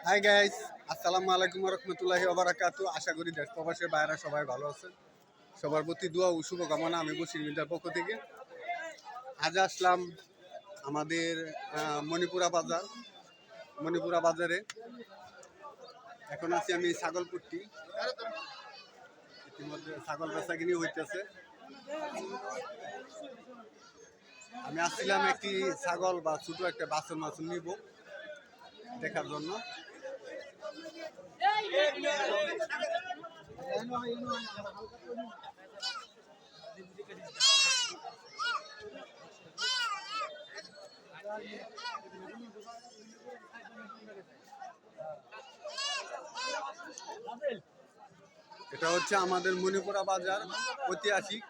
Hi guys, আসসালামু আলাইকুম রহমতুল্লাহি ওবারাকাতু। আশা করি দেশ প্রবাসের বাইরে সবাই ভালো আছেন। সবার প্রতি দোয়া ও শুভকামনা আমি বসির মিন্টার পক্ষ থেকে। আজ আসলাম আমাদের মণিপুরা বাজারে। এখন আছি আমি ছাগলপুরটি, ইতিমধ্যে ছাগল বেচা কিনি হইতেছে। আমি আসছিলাম একটি ছাগল বা ছোট একটা বাছুর মাছুর নিব দেখার জন্য। এটা হচ্ছে আমাদের মণিপুরা বাজার, ঐতিহাসিক।